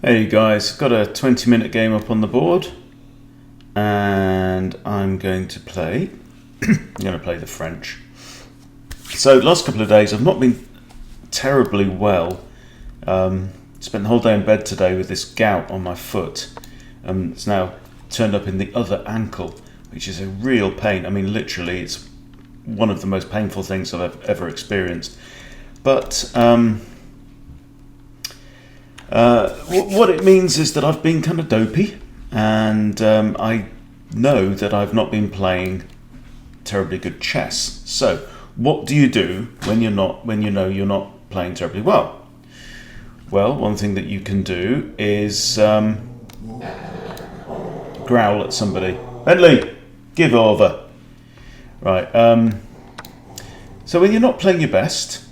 Hey you guys, got a 20-minute game up on the board, and I'm going to play the French. So last couple of days I've not been terribly well. Spent the whole day in bed today with this gout on my foot. It's now turned up in the other ankle, which is a real pain. I mean, literally, it's one of the most painful things I've ever experienced. But what it means is that I've been kind of dopey, and I know that I've not been playing terribly good chess. So, what do you do when you know you're not playing terribly well? Well, one thing that you can do is growl at somebody. Bentley, give over. Right. So when you're not playing your best,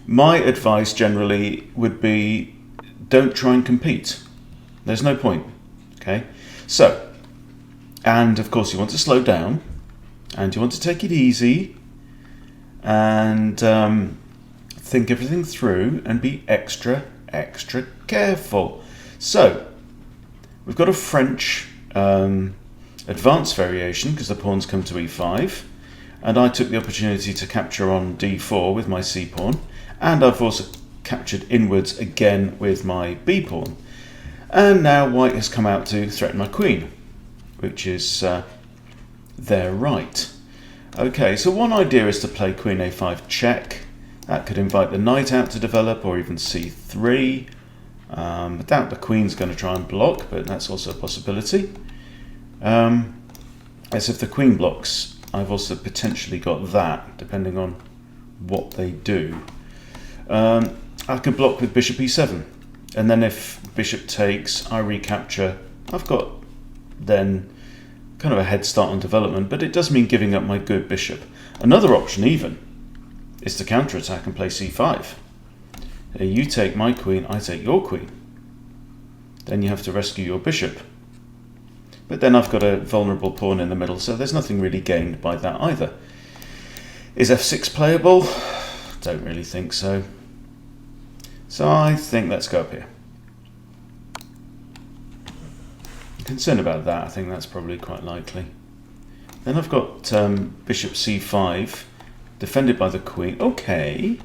my advice generally would be don't try and compete. There's no point. Okay? So, and of course you want to slow down, and you want to take it easy, and think everything through and be extra careful. So, we've got a French advanced variation because the pawns come to e5, and I took the opportunity to capture on d4 with my c pawn, and I've also captured inwards again with my b pawn. And now white has come out to threaten my queen, which is their right. Okay, so one idea is to play queen a5 check. That could invite the knight out to develop, or even c3. I doubt the queen's going to try and block, but that's also a possibility. As if the queen blocks, I've also potentially got that, depending on what they do. I could block with bishop e7, and then if bishop takes, I recapture. I've got then kind of a head start on development, but it does mean giving up my good bishop. Another option even is to counterattack and play c5. You take my queen, I take your queen. Then you have to rescue your bishop. But then I've got a vulnerable pawn in the middle, so there's nothing really gained by that either. Is f6 playable? Don't really think so. So I think let's go up here. I'm concerned about that. I think that's probably quite likely. Then I've got bishop c5, defended by the queen. Okay.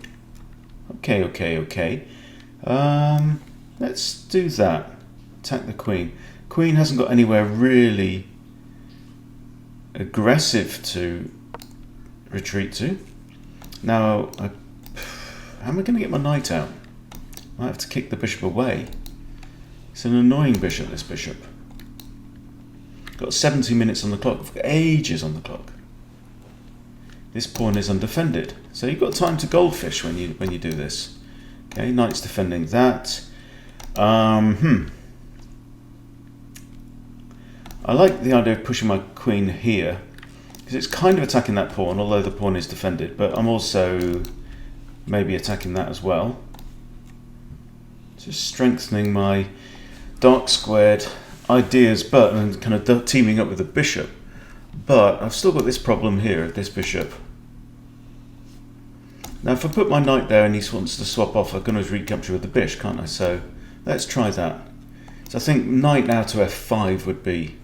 Let's do that. Attack the queen. Queen hasn't got anywhere really aggressive to retreat to. Now, how am I going to get my knight out? I might have to kick the bishop away. It's an annoying bishop, this bishop. Got 70 minutes on the clock. I've got ages on the clock. This pawn is undefended, so you've got time to goldfish when you do this. Okay, knight's defending that. I like the idea of pushing my queen here, because it's kind of attacking that pawn, although the pawn is defended, but I'm also maybe attacking that as well. Just strengthening my dark squared ideas, but and kind of teaming up with the bishop. But I've still got this problem here, this bishop. Now if I put my knight there and he wants to swap off, I can always recapture with the bishop, can't I? So let's try that. So I think knight now to f5 would be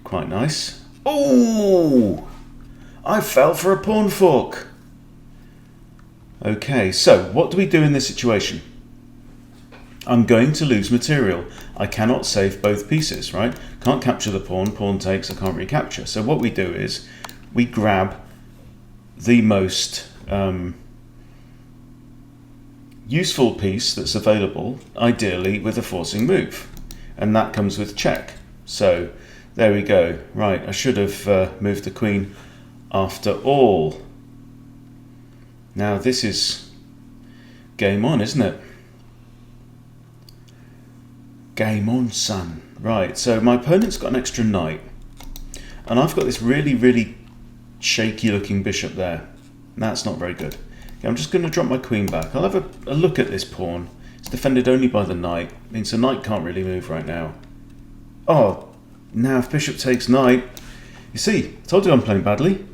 quite nice. Oh! I fell for a pawn fork. Okay, so what do we do in this situation? I'm going to lose material. I cannot save both pieces, right? Can't capture the pawn, pawn takes, I can't recapture. So what we do is we grab the most useful piece that's available, ideally with a forcing move. And that comes with check. So there we go. Right, I should have moved the queen after all. Now this is game on, isn't it? Game on, son. Right, so my opponent's got an extra knight, and I've got this really shaky looking bishop there. That's not very good. Okay, I'm just going to drop my queen back. I'll have a look at this pawn. It's defended only by the knight. Means the knight can't really move right now. Oh, now if bishop takes knight, you see, I told you I'm playing badly.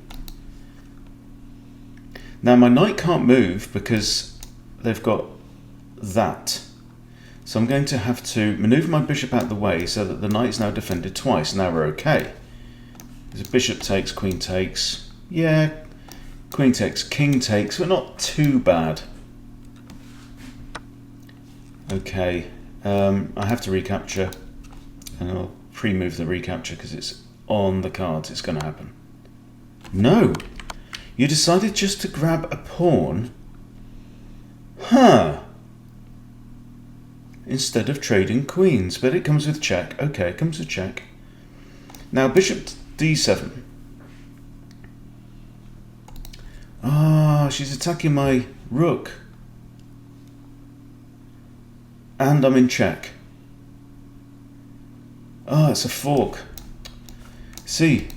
Now my knight can't move because they've got that. So I'm going to have to manoeuvre my bishop out of the way so that the knight is now defended twice. Now we're okay. There's a bishop takes, queen takes. Yeah, queen takes, king takes. We're not too bad. Okay, I have to recapture. And I'll pre-move the recapture because it's on the cards. It's going to happen. No! You decided just to grab a pawn? Huh. Instead of trading queens, but it comes with check. Okay, it comes with check. Now bishop d7. Ah, she's attacking my rook. And I'm in check. Ah, it's a fork. See,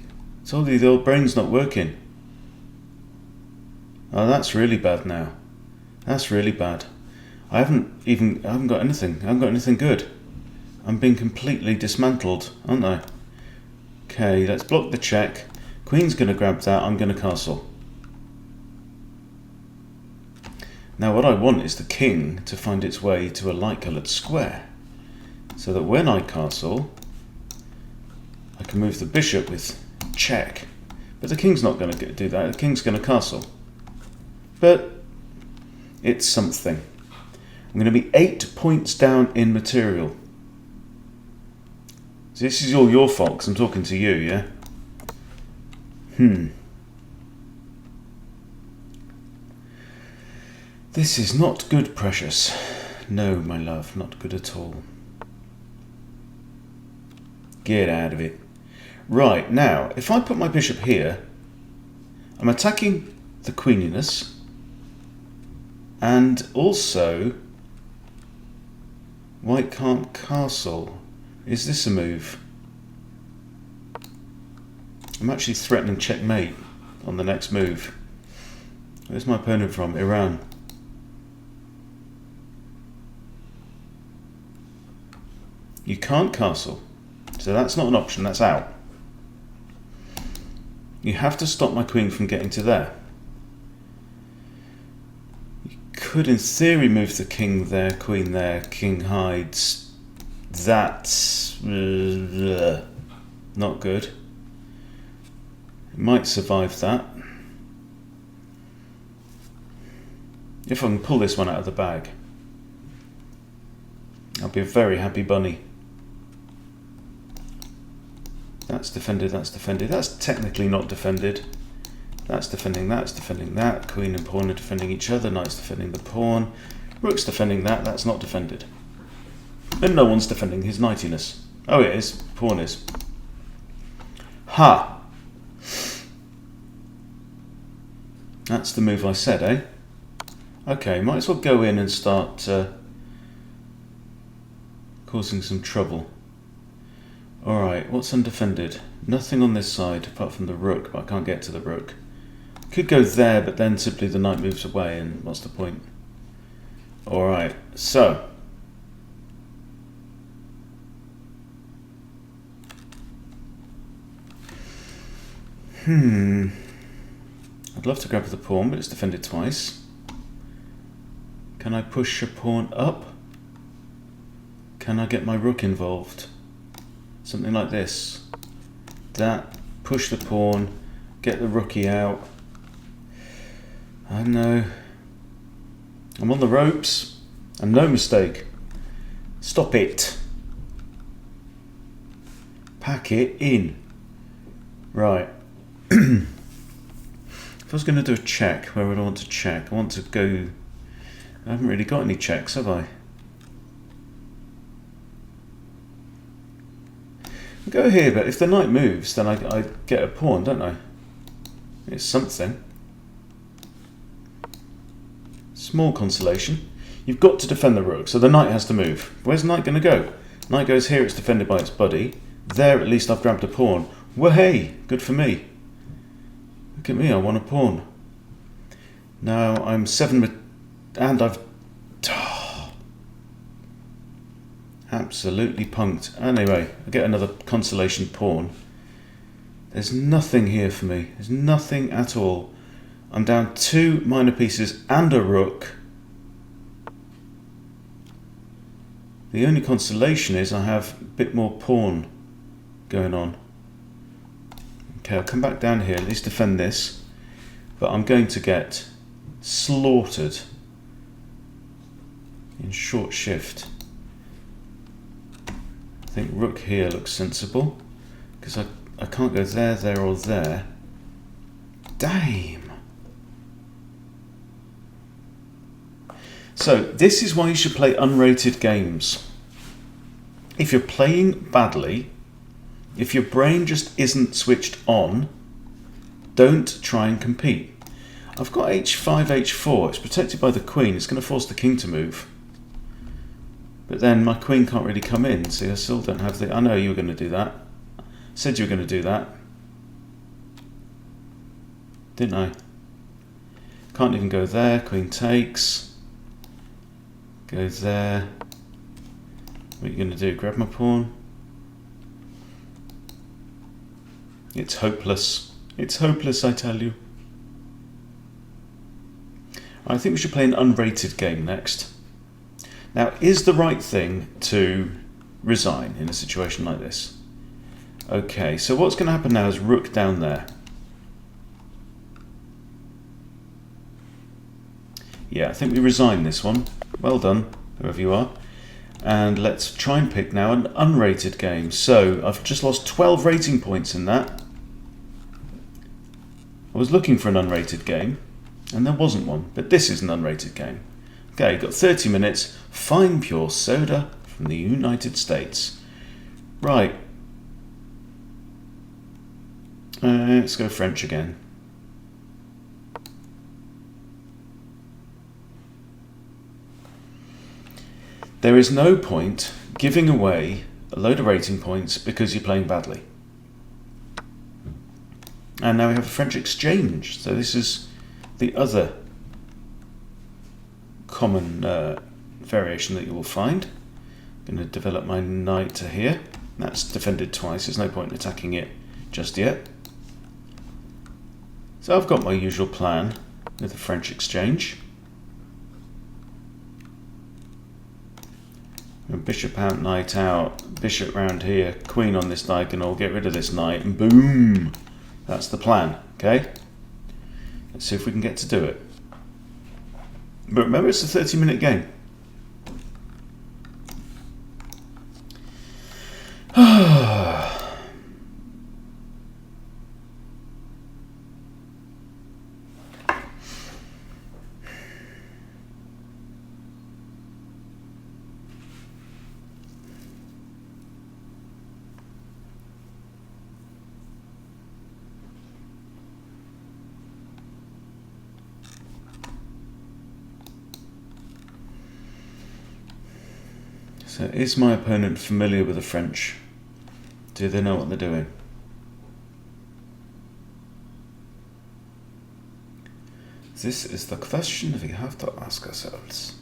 told you the old brain's not working. Oh, that's really bad now. That's really bad. I haven't got anything. I haven't got anything good. I'm being completely dismantled, aren't I? Okay, let's block the check. Queen's going to grab that. I'm going to castle. Now what I want is the king to find its way to a light-coloured square, so that when I castle, I can move the bishop with check. But the king's not going to do that. The king's going to castle. But it's something. I'm going to be 8 points down in material. So this is all your fault because I'm talking to you, yeah? This is not good, precious. No, my love, not good at all. Get out of it. Right, now, if I put my bishop here, I'm attacking the queeniness, and also white can't castle. Is this a move? I'm actually threatening checkmate on the next move. Where's my opponent from? Iran. You can't castle, so that's not an option, that's out. You have to stop my queen from getting to there. You could in theory move the king there, queen there, king hides. That's not good. It might survive that. If I can pull this one out of the bag, I'll be a very happy bunny. That's defended, that's defended. That's technically not defended. That's defending that. Queen and pawn are defending each other. Knight's defending the pawn. Rook's defending that. That's not defended. And no one's defending his knightiness. Oh, it is. Pawn is. Ha! That's the move I said, eh? Okay, might as well go in and start causing some trouble. Alright, what's undefended? Nothing on this side apart from the rook, but I can't get to the rook. Could go there, but then simply the knight moves away, and what's the point? Alright, so. I'd love to grab the pawn, but it's defended twice. Can I push a pawn up? Can I get my rook involved? Something like this. That, push the pawn, get the rookie out. I don't know. I'm on the ropes, and no mistake. Stop it. Pack it in. Right. If I was going to do a check, where would I want to check? I want to go... I haven't really got any checks, have I? I go here, but if the knight moves, then I get a pawn, don't I? It's something. Small consolation. You've got to defend the rook, so the knight has to move. Where's the knight going to go? Knight goes here, it's defended by its buddy. There, at least I've grabbed a pawn. Well, hey, good for me. Look at me, I won a pawn. Now I'm 7 and I've absolutely punked. Anyway, I get another consolation pawn. There's nothing here for me. There's nothing at all. I'm down 2 minor pieces and a rook. The only consolation is I have a bit more pawn going on. Okay, I'll come back down here, at least defend this, but I'm going to get slaughtered in short shift. I think rook here looks sensible, because I can't go there, there or there. Damn! So this is why you should play unrated games. If you're playing badly, if your brain just isn't switched on, don't try and compete. I've got h5, h4, it's protected by the queen, it's going to force the king to move. But then my queen can't really come in, see I still don't have the... I know you were going to do that. I said you were going to do that. Didn't I? Can't even go there, queen takes. Go there. What are you going to do? Grab my pawn? It's hopeless. It's hopeless, I tell you. I think we should play an unrated game next. Now, is the right thing to resign in a situation like this? Okay, so what's going to happen now is rook down there. Yeah, I think we resign this one. Well done, whoever you are. And let's try and pick now an unrated game. So, I've just lost 12 rating points in that. I was looking for an unrated game, and there wasn't one. But this is an unrated game. Okay, got 30 minutes. Fine pure soda from the United States. Right. Let's go French again. There is no point giving away a load of rating points because you're playing badly. And now we have a French exchange. So this is the other common variation that you will find. I'm going to develop my knight to here. That's defended twice. There's no point in attacking it just yet. So I've got my usual plan with the French exchange. Bishop out, knight out, bishop round here, queen on this diagonal, get rid of this knight, and boom! That's the plan, okay? Let's see if we can get to do it. But remember, it's a 30-minute game. So is my opponent familiar with the French? Do they know what they're doing? This is the question we have to ask ourselves.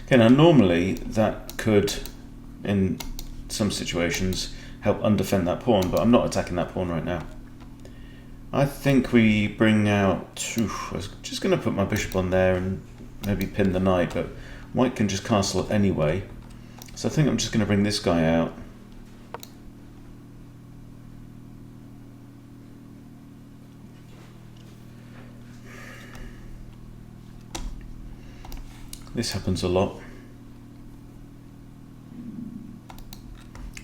Okay, now normally that could, in some situations, help undefend that pawn, but I'm not attacking that pawn right now. I think we bring out... I was just going to put my bishop on there and maybe pin the knight, but white can just castle it anyway. So I think I'm just going to bring this guy out. This happens a lot.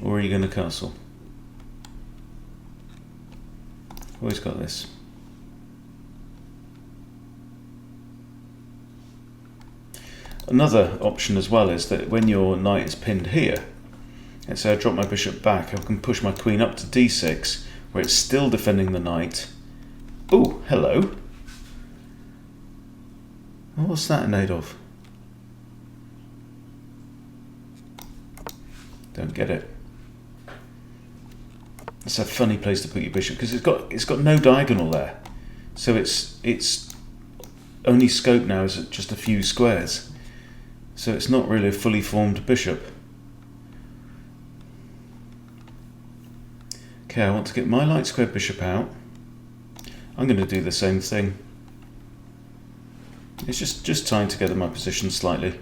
Or are you going to castle? Always got this. Another option as well is that when your knight is pinned here, let's say I drop my bishop back, I can push my queen up to d6, where it's still defending the knight. Oh, hello. What's that in aid of? Don't get it. It's a funny place to put your bishop because it's got no diagonal there, so its only scope now is just a few squares, so it's not really a fully formed bishop. Okay, I want to get my light square bishop out. I'm going to do the same thing. It's just tying together my position slightly.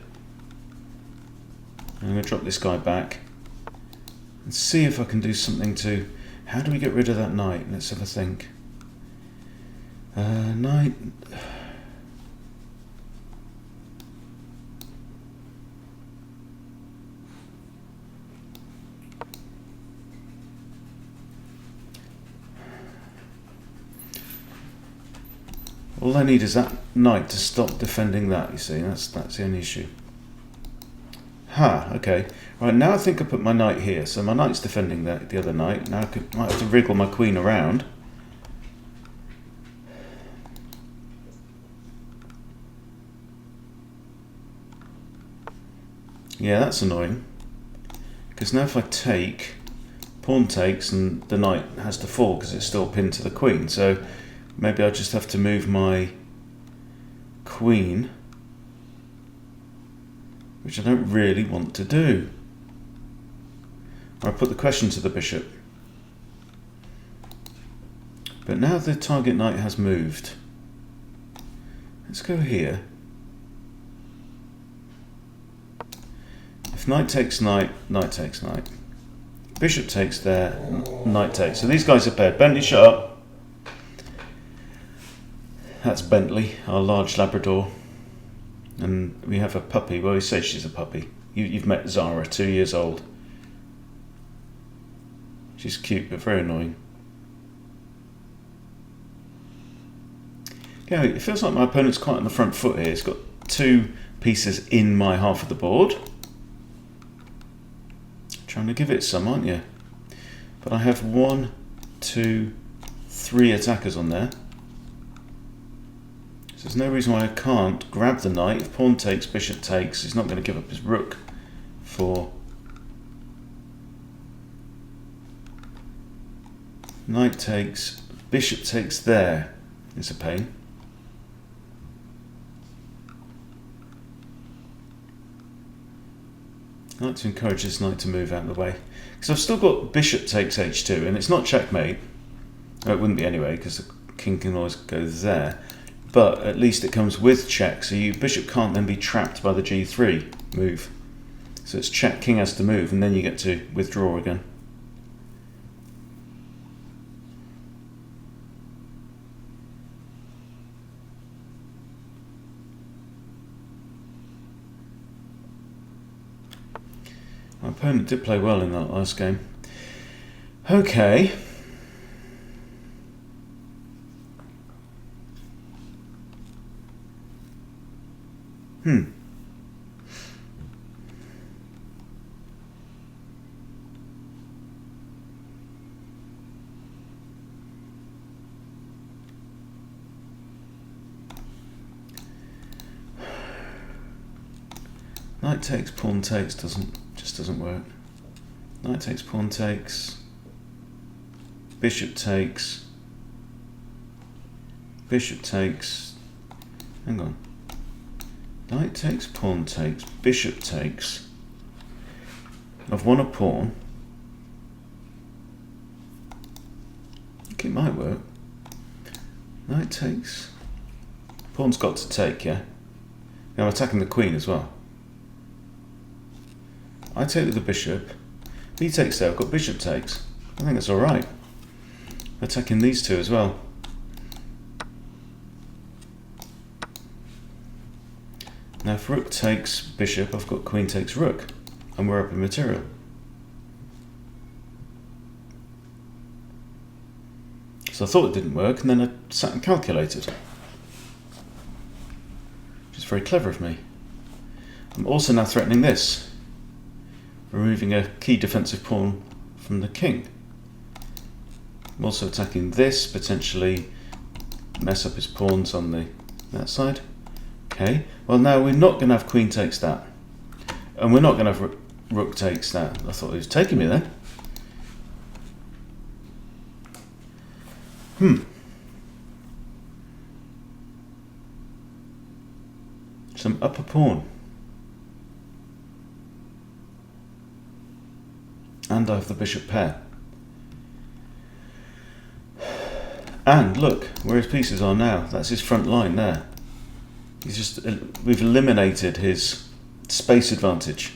I'm going to drop this guy back and see if I can do something to... How do we get rid of that knight? Let's have a think. Knight... All I need is that knight to stop defending that, you see. That's the only issue. Okay. Right, now I think I put my knight here. So my knight's defending the other knight. Now I might have to wriggle my queen around. Yeah, that's annoying. Because now if I take, pawn takes, and the knight has to fall because it's still pinned to the queen. So maybe I'll just have to move my queen, which I don't really want to do. Or I put the question to the bishop. But now the target knight has moved. Let's go here. If knight takes knight, knight takes knight. Bishop takes there, knight takes. So these guys are paired. Bentley, shut up. That's Bentley, our large Labrador. And we have a puppy. Well, he says she's a puppy. You've met Zara, 2 years old. She's cute, but very annoying. Yeah, it feels like my opponent's quite on the front foot here. He's got 2 pieces in my half of the board. Trying to give it some, aren't you? But I have 1, 2, 3 attackers on there. So there's no reason why I can't grab the knight. If pawn takes, bishop takes, he's not going to give up his rook for... Knight takes, bishop takes there. It's a pain. I like to encourage this knight to move out of the way. Because I've still got bishop takes h2, and it's not checkmate. Oh, it wouldn't be anyway, because the king can always go there. But at least it comes with check, so your bishop can't then be trapped by the g3 move. So it's check, king has to move, and then you get to withdraw again. My opponent did play well in that last game. Okay. Knight takes, pawn takes doesn't work. Knight takes, pawn takes, bishop takes, bishop takes, hang on. Knight takes, pawn takes, bishop takes. I've won a pawn. I think it might work. Knight takes, pawn's got to take, yeah? Now I'm attacking the queen as well. I take with the bishop. He takes there. I've got bishop takes. I think that's all right. Attacking these two as well. Now if rook takes bishop, I've got queen takes rook, and we're up in material. So I thought it didn't work, and then I sat and calculated. Which is very clever of me. I'm also now threatening this. Removing a key defensive pawn from the king. I'm also attacking this, potentially mess up his pawns on that side. Okay, well now we're not going to have queen takes that. And we're not going to have rook takes that. I thought he was taking me then. Some upper pawn. And I have the bishop pair. And look where his pieces are now. That's his front line there. We've eliminated his space advantage.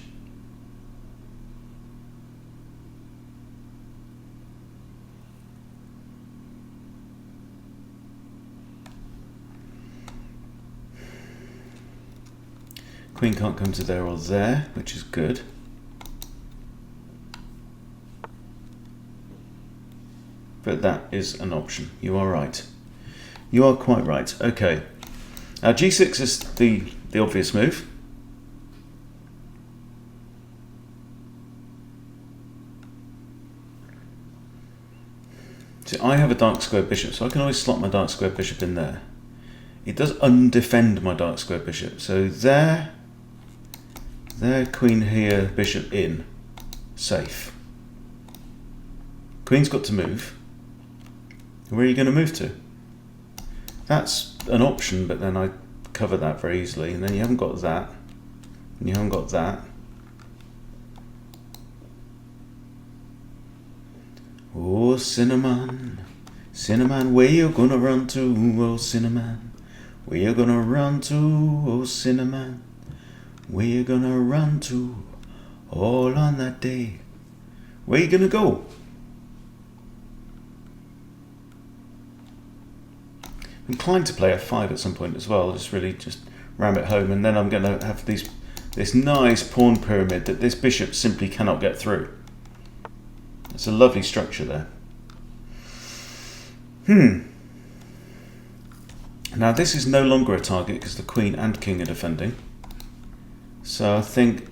Queen can't come to there or there, which is good. But that is an option. You are right. You are quite right. Okay. Now g6 is the obvious move. So I have a dark square bishop, so I can always slot my dark square bishop in there. It does undefend my dark square bishop. So there, queen here, bishop in. Safe. Queen's got to move. Where are you going to move to? That's an option, but then I cover that very easily. And then you haven't got that. And you haven't got that. Oh, Cinnamon. Cinnamon, where you gonna run to? Oh, Cinnamon. Where you gonna run to? Oh, Cinnamon. Where you gonna run to? All on that day. Where you gonna go? I'm inclined to play f5 at some point as well, just ram it home, and then I'm going to have this nice pawn pyramid that this bishop simply cannot get through. It's a lovely structure there. Now this is no longer a target because the queen and king are defending. So I think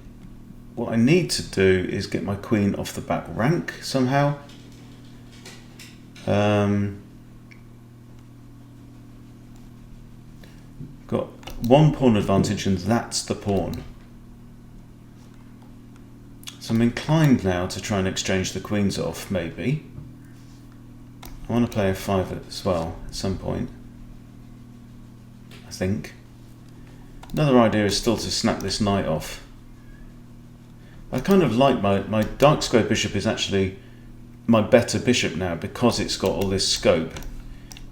what I need to do is get my queen off the back rank somehow. Got one pawn advantage, and that's the pawn. So I'm inclined now to try and exchange the queens off, maybe. I want to play f5 as well at some point, I think. Another idea is still to snap this knight off. I kind of like my dark square bishop is actually my better bishop now because it's got all this scope.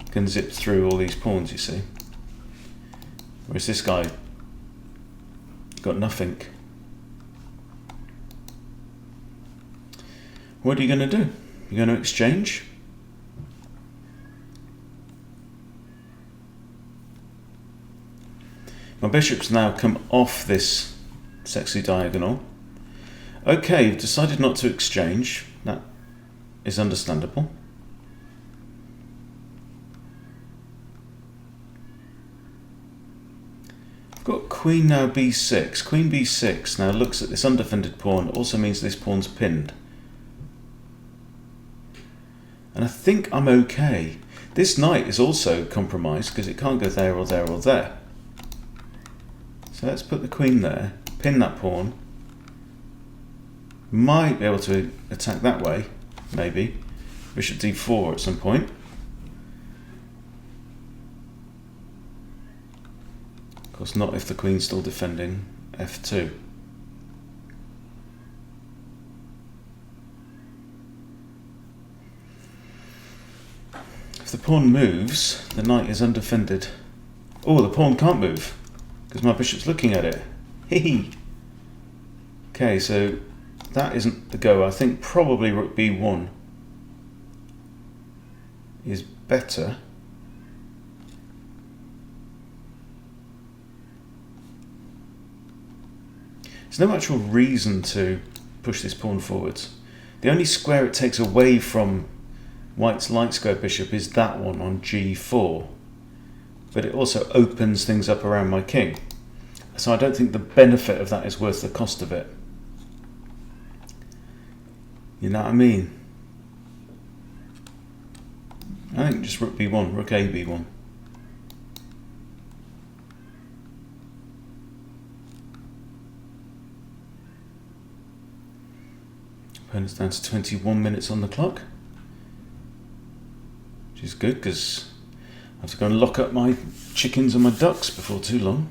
It can zip through all these pawns, you see. Whereas this guy got nothing. What are you going to do? You're going to exchange? My bishop's now come off this sexy diagonal. Okay, you've decided not to exchange. That is understandable. Got queen now b6. Queen b6 now looks at this undefended pawn. Also means this pawn's pinned. And I think I'm okay. This knight is also compromised because it can't go there or there or there. So let's put the queen there, pin that pawn. Might be able to attack that way, maybe. Bishop d4 at some point. Of course not if the queen's still defending f2. If the pawn moves, the knight is undefended. Oh, the pawn can't move because my bishop's looking at it. Hee. Okay, so that isn't the go. I think probably rook b1 is better. There's no actual reason to push this pawn forwards. The only square it takes away from white's light square bishop is that one on g4. But it also opens things up around my king. So I don't think the benefit of that is worth the cost of it. You know what I mean? I think just rook b1, rook a b1. Opponent's down to 21 minutes on the clock, which is good because I have to go and lock up my chickens and my ducks before too long.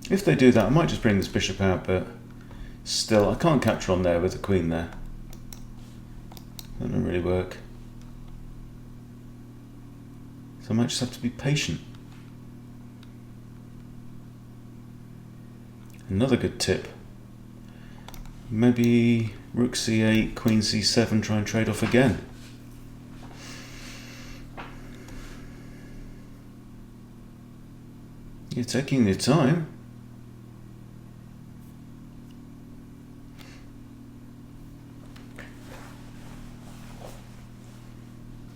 If they do that, I might just bring this bishop out, but still, I can't capture on there with the queen there. That doesn't really work. So I might just have to be patient. Another good tip. Maybe rook c8, queen c7, try and trade off again. You're taking your time.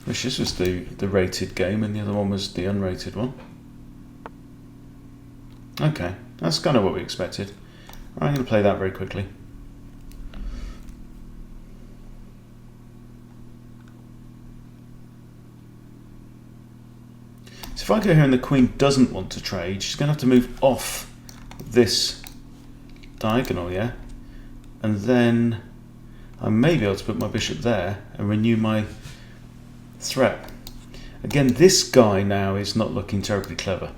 Wish this was the rated game and the other one was the unrated one. Okay, that's kind of what we expected. Right, I'm going to play that very quickly. So if I go here and the queen doesn't want to trade, she's going to have to move off this diagonal, yeah? And then I may be able to put my bishop there and renew my threat. Again, this guy now is not looking terribly clever,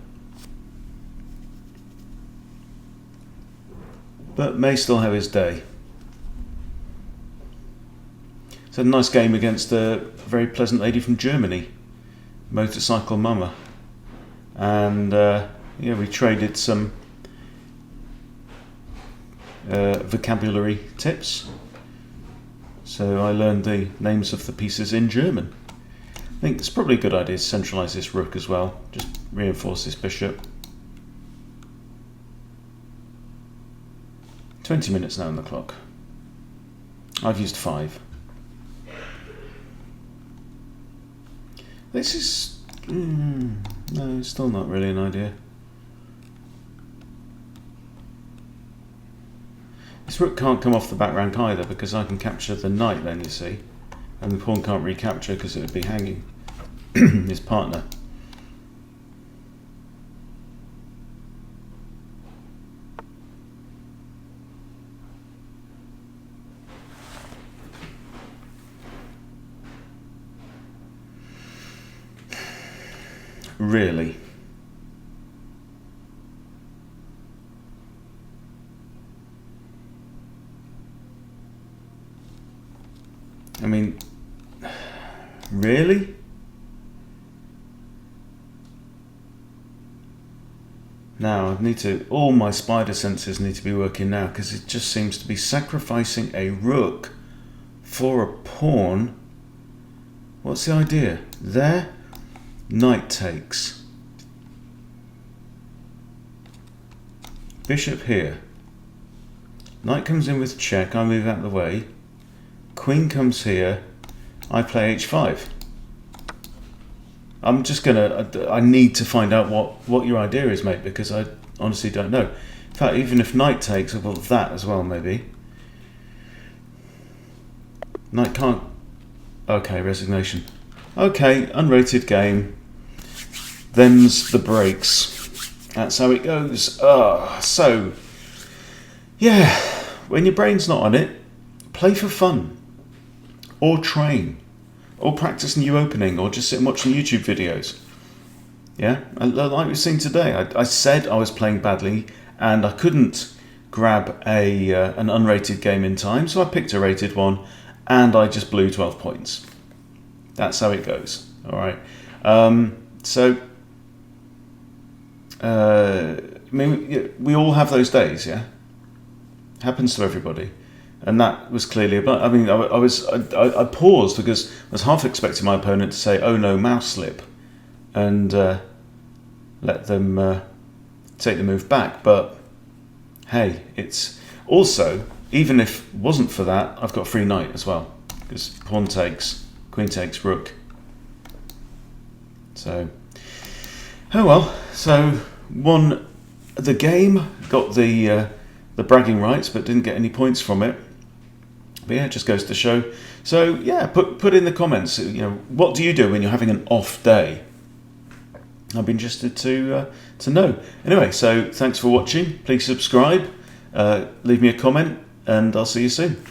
but may still have his day. It's a nice game against a very pleasant lady from Germany, Motorcycle Mama, and yeah, we traded some vocabulary tips. So I learned the names of the pieces in German. I think it's probably a good idea to centralise this rook as well, just reinforce this bishop. 20 minutes now on the clock. I've used 5. This is... no, still not really an idea. This rook can't come off the back rank either, because I can capture the knight then, you see. And the pawn can't recapture because it would be hanging his partner. Really? I mean, really? Now I need to, all my spider senses need to be working now, because it just seems to be sacrificing a rook for a pawn. What's the idea? There, knight takes. Bishop here. Knight comes in with check, I move out of the way. Queen comes here, I play h5. I'm just gonna, I need to find out what your idea is, mate, because I honestly don't know. In fact, even if knight takes, well, that as well, maybe. Knight can't, okay, resignation. Okay, unrated game. Them's the breaks. That's how it goes. So, yeah, when your brain's not on it, play for fun. Or train. Or practice new opening, or just sit and watch some YouTube videos. Yeah, and like we've seen today, I said I was playing badly and I couldn't grab an unrated game in time, so I picked a rated one and I just blew 12 points. That's how it goes. All right. I mean, we all have those days, yeah. Happens to everybody. And that was clearly about. I mean, I paused because I was half expecting my opponent to say, "Oh no, mouse slip," and let them take the move back. But hey, it's also, even if it wasn't for that, I've got free knight as well, because pawn takes, queen takes, rook. So, oh well. So won the game, got the bragging rights, but didn't get any points from it. But yeah, it just goes to show. So yeah, put in the comments, you know, what do you do when you're having an off day? I'd be interested to know. Anyway, so thanks for watching. Please subscribe, leave me a comment, and I'll see you soon.